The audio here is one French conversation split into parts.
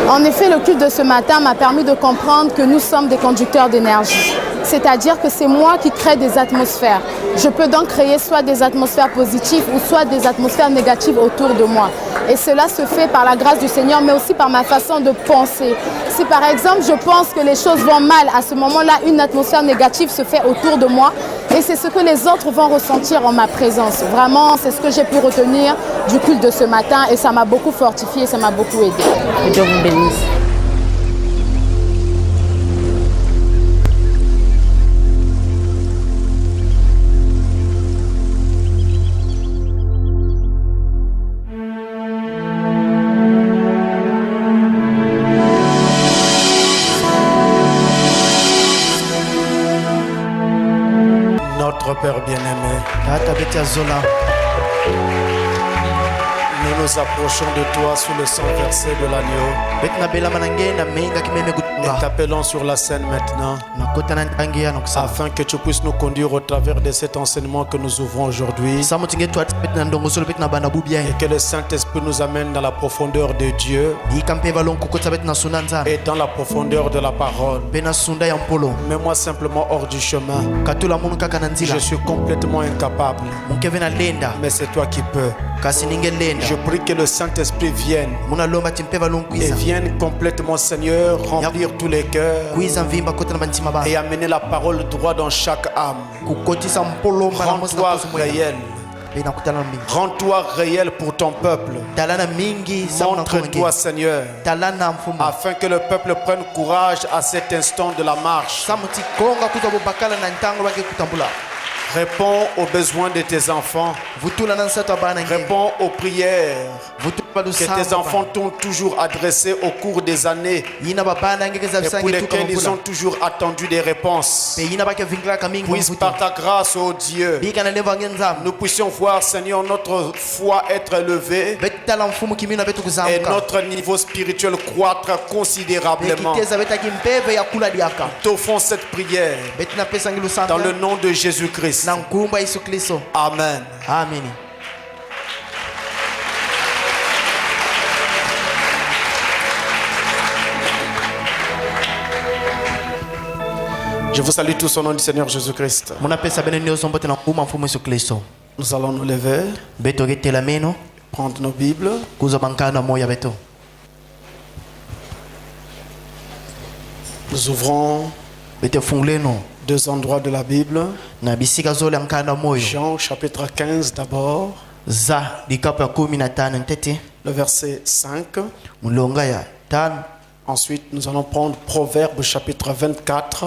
En effet, le culte de ce matin m'a permis de comprendre que nous sommes des conducteurs d'énergie. C'est-à-dire que c'est moi qui crée des atmosphères. Je peux donc créer soit des atmosphères positives ou soit des atmosphères négatives autour de moi. Et cela se fait par la grâce du Seigneur, mais aussi par ma façon de penser. Si par exemple je pense que les choses vont mal, à ce moment-là, une atmosphère négative se fait autour de moi. Et c'est ce que les autres vont ressentir en ma présence. Vraiment, c'est ce que j'ai pu retenir du culte de ce matin et ça m'a beaucoup fortifié, ça m'a beaucoup aidé. Que Dieu vous bénisse. Notre Père bien-aimé, nous nous approchons de toi sous le sang versé de l'agneau et t'appelons sur la scène maintenant afin que tu puisses nous conduire au travers de cet enseignement que nous ouvrons aujourd'hui et que le Saint-Esprit nous amène dans la profondeur de Dieu et dans la profondeur de la parole. Mets-moi simplement hors du chemin. Je suis complètement incapable, mais c'est toi qui peux. Je prie que le Saint-Esprit vienne et vienne complètement, Seigneur, remplir tous les cœurs et amener la parole droit dans chaque âme. Rends-toi réel. Rends-toi réel pour ton peuple. Montre-toi, Seigneur, afin que le peuple prenne courage à cet instant de la marche. Réponds aux besoins de tes enfants. Réponds aux prières que tes enfants t'ont toujours adressées au cours des années et pour lesquelles ils ont toujours attendu des réponses. Puisse par ta grâce, ô Dieu, nous puissions voir, Seigneur, notre foi être élevée et notre niveau spirituel croître considérablement. T'offrons cette prière dans le nom de Jésus-Christ. Amen. Amen. Je vous salue tous au nom du Seigneur Jésus-Christ. Nous allons nous lever, prendre nos Bibles. Nous ouvrons deux endroits de la Bible. Jean chapitre 15 d'abord, le verset 5. Ensuite, nous allons prendre Proverbes chapitre 24,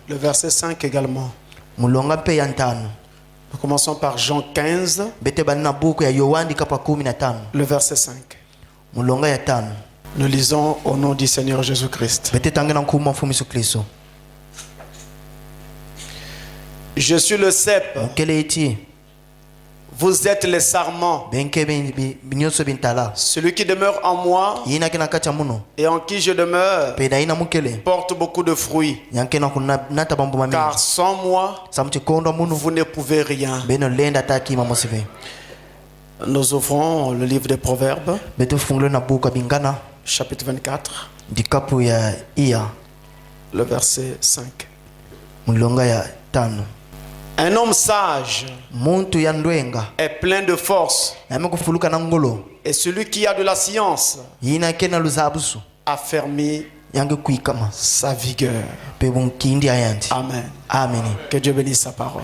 le verset 5 également. Nous commençons par Jean 15, le verset 5. Nous lisons au nom du Seigneur Jésus-Christ. Je suis le cep. Vous êtes les sarments. Celui qui demeure en moi et en qui je demeure porte beaucoup de fruits. Car sans moi, vous ne pouvez rien. Nous ouvrons le livre des Proverbes, chapitre 24, le verset 5. Un homme sage est plein de force, et celui qui a de la science affermit sa vigueur. Amen. Amen. Que Dieu bénisse sa parole.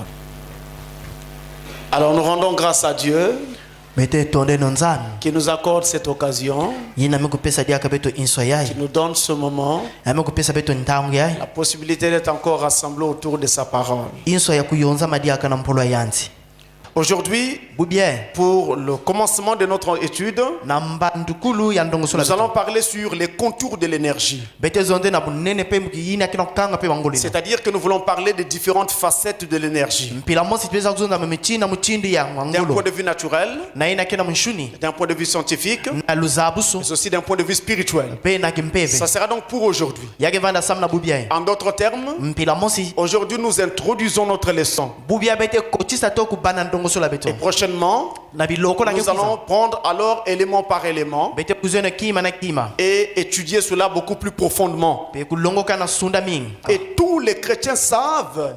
Alors nous rendons grâce à Dieu qui nous accorde cette occasion, qui nous donne ce moment, la possibilité d'être encore rassemblés autour de sa parole. Aujourd'hui, pour le commencement de notre étude, nous allons parler sur les contours de l'énergie. C'est-à-dire que nous voulons parler des différentes facettes de l'énergie. D'un point de vue naturel, d'un point de vue scientifique, mais aussi d'un point de vue spirituel. Ça sera donc pour aujourd'hui. En d'autres termes, aujourd'hui nous introduisons notre leçon. Et prochainement, nous allons prendre alors élément par élément et étudier cela beaucoup plus profondément. Et tous les chrétiens savent,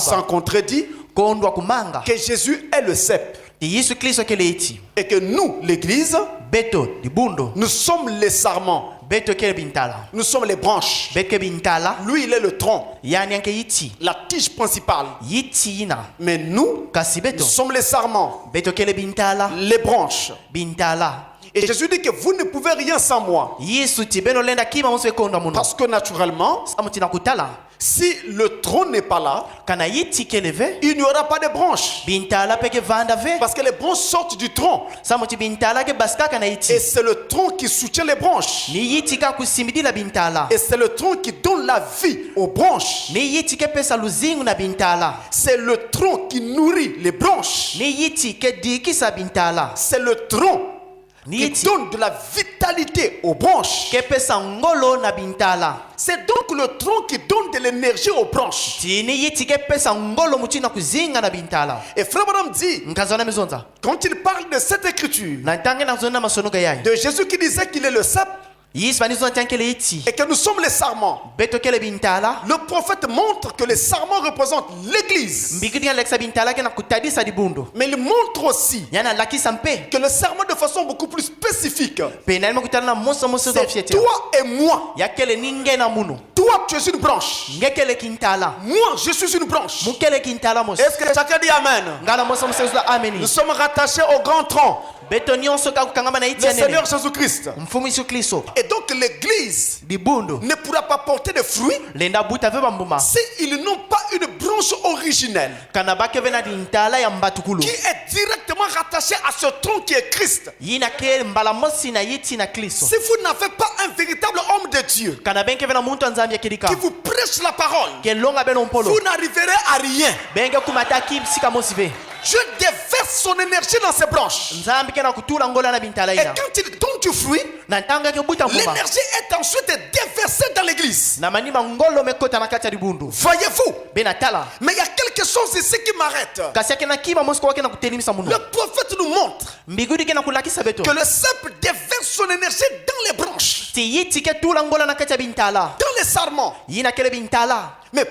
sans contredit, que Jésus est le cep. Et que nous, l'église, nous sommes les sarments. Nous sommes les branches. Lui, il est le tronc, la tige principale. Mais nous sommes les sarments, les branches. Et Jésus dit que vous ne pouvez rien sans moi. Parce que naturellement, si le tronc n'est pas là, il n'y aura pas de branches. Parce que les branches sortent du tronc. Et c'est le tronc qui soutient les branches. Et c'est le tronc qui donne la vie aux branches. C'est le tronc qui nourrit les branches. C'est le tronc qui donne de la vitalité aux branches. C'est donc le tronc qui donne de l'énergie aux branches. Et Frère Branham dit, quand il parle de cette écriture, de Jésus qui disait qu'il est le cep, et que nous sommes les sarments, le prophète montre que les sarments représentent l'église. Mais il montre aussi que le sarment de façon beaucoup plus spécifique, c'est toi et moi. Toi, tu es une branche. Moi, je suis une branche. Est-ce que chacun dit Amen? Nous sommes rattachés au grand tronc, le Seigneur Jésus-Christ. Et donc l'église ne pourra pas porter de fruits s'ils n'ont pas une branche originelle qui est directement rattachée à ce tronc qui est Christ. Si vous n'avez pas un véritable homme de Dieu qui vous prêche la parole, vous n'arriverez à rien. Dieu déverse son énergie dans ses branches. Et quand il donne du fruit, l'énergie est ensuite déversée dans l'église. Voyez-vous? Mais il y a quelque chose ici qui m'arrête. Le prophète nous montre que le cep déverse son énergie dans les branches, dans les sarments. Mais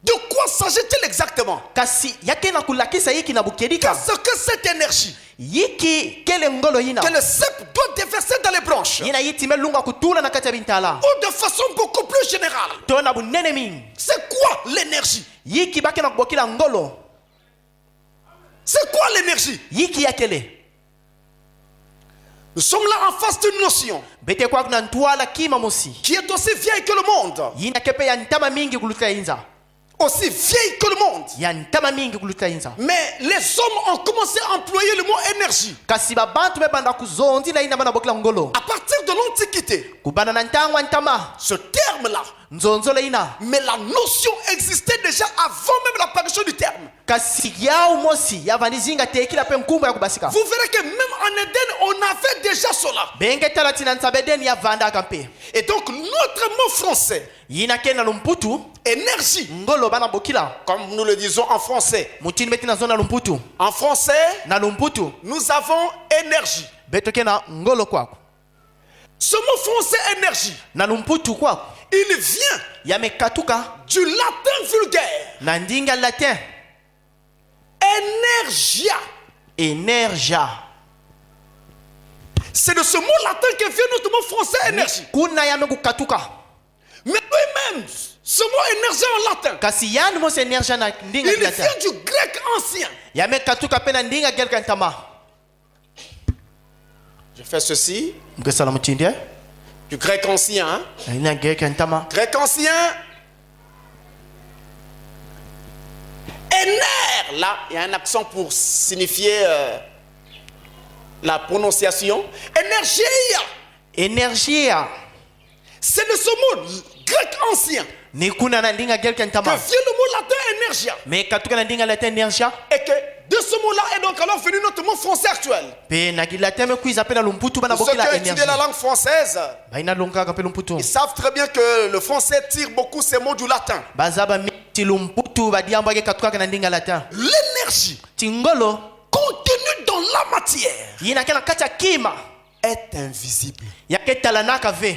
de quoi s'agit-il exactement? Qu'est-ce que cette énergie que le cep doit déverser dans les branches, ou de façon beaucoup plus générale, c'est quoi l'énergie? C'est quoi l'énergie? Nous sommes là en face d'une notion qui est aussi vieille que le monde. Aussi vieille que le monde. Mais les hommes ont commencé à employer le mot énergie à partir de l'Antiquité. Ce terme-là, mais la notion existait déjà avant même l'apparition du terme. Vous verrez que même en Éden, on avait déjà cela. Et donc notre mot français, énergie, comme nous le disons en français. En français, nous avons énergie. Ce mot français énergie, il vient du latin vulgaire. Energia. C'est de ce mot latin que vient notre mot français énergie. Mais lui-même, ce mot énergie en latin, il vient du grec ancien. Je fais ceci. Du grec ancien. Grec ancien. Éner. Là, il y a un accent pour signifier la prononciation. Énergia. C'est de ce mot grec ancien que vient le mot latin énergia. Et que de ce mot-là est donc alors venu notre mot français actuel. Pour ceux qui ont étudié la langue française, ils savent très bien que le français tire beaucoup ses mots du latin. L'énergie tingolo contenu dans la matière yina kana kati ya kima est invisible. yake talanaka ve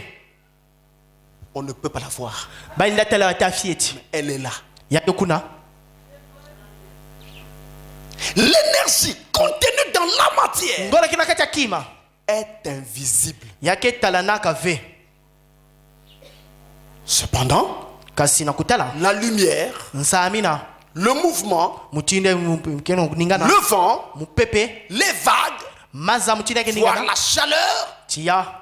On ne peut pas la voir. balinda tala ta fieti Elle est là. yake kuna L'énergie contenue dans la matière ngolo kina kati ya kima est invisible. yake talanaka ve Cependant, kasi nakutala la lumière, nsamina le mouvement, mutinde keno ningana le vent, mupepe les vagues, maza mutinde ke voire ningana la chaleur, tia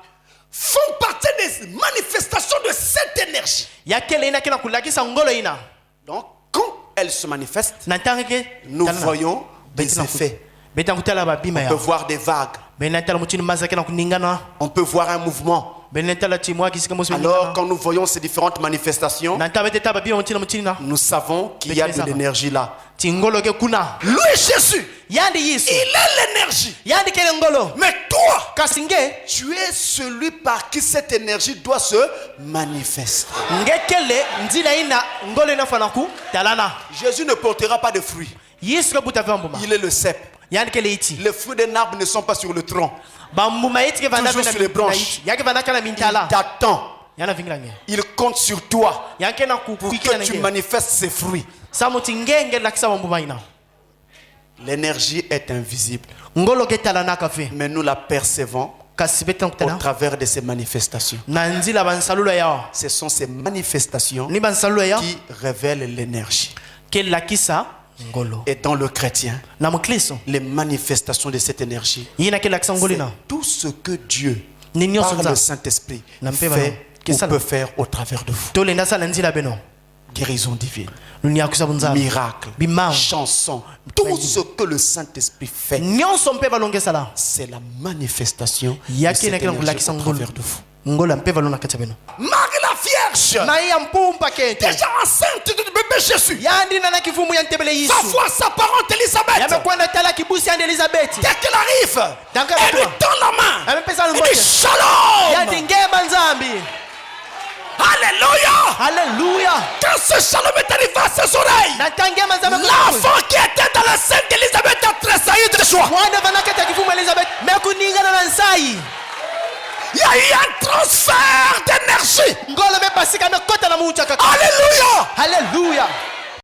font partie des manifestations de cette énergie. yake leina kena kulakisa ngolo ina Donc, quand elle se manifeste, nantangeke nous voyons des effets. betakutala babima On ya peut voir des vagues. benatala mutinde maza kena kuningana On peut voir un mouvement. benatala timwa kisika musu Alors, quand nous voyons ces différentes manifestations, nantabeteta babima mutinde mutina nous savons qu'il y a de l'énergie là. tingolo ke kuna Lui, Jésus, yandi il yisu est l'énergie. yandi kele ngolo Mais toi, kasinge tu es celui par qui cette énergie doit se manifester. ngekele nzila ina ngolo inafana ku talana Jésus ne portera pas de fruits. yisu ke buta vambuma Il est le cep. yandi kele iti Les fruits d'un arbre ne sont pas sur le tronc. bambuma iti ke vanda Toujours sur les branches. yake vanda kana Il mintala t'attend. yana vingilange Il compte sur toi yake na pour kukwikila que tu nge manifestes ses fruits. samuti ngenge lakisa bambuma ina L'énergie est invisible, ngolo ke talana ka fe mais nous la percevons kasi betan au kutala travers de ces manifestations. na nzila bansalulo yao Ce sont ces manifestations ni bansalulo yao qui révèlent l'énergie. ke lakisa ngolo Et dans le chrétien, na mukristo les manifestations de cette énergie, yina ke lakisa ngolo c'est ina tout ce que Dieu, ni nyonso par le nza Saint-Esprit, Nampe fait ou Kesala. peut faire au travers de vous. tolenda sala nzila beno Guérison divine, lunia kusabunza miracle, bimao chanson, tout ce que le Saint-Esprit fait, nyonso mpe balonge sala c'est la manifestation de yake cette na kila énergie kulakisa au ngolo travers de vous. ngolo mpe balona kati beno Marie la Vierge, na ya mpumpa kete déjà enceinte du bébé Jésus, yandi na kifumu ya ntebele va yisu voir sa parente Élisabeth. yamekwenda tala kibusi ya Elizabeth Dès qu'elle arrive, D'accord, elle lui toi. tend la main. amepesa Elle lumbote dit Shalom. yandi ngeba nzambi Alléluia. haleluya Quand ce shalom est arrivé à ses oreilles, natangema nzambe l'enfant qui était dans la scène d'Élisabeth a tressailli de joie. mwana vana kati ya kifumu Elizabeth mekuningana na nsai Il y a eu un transfert d'énergie. ngolo mepasika mekota na muucha kaka Alléluia. haleluya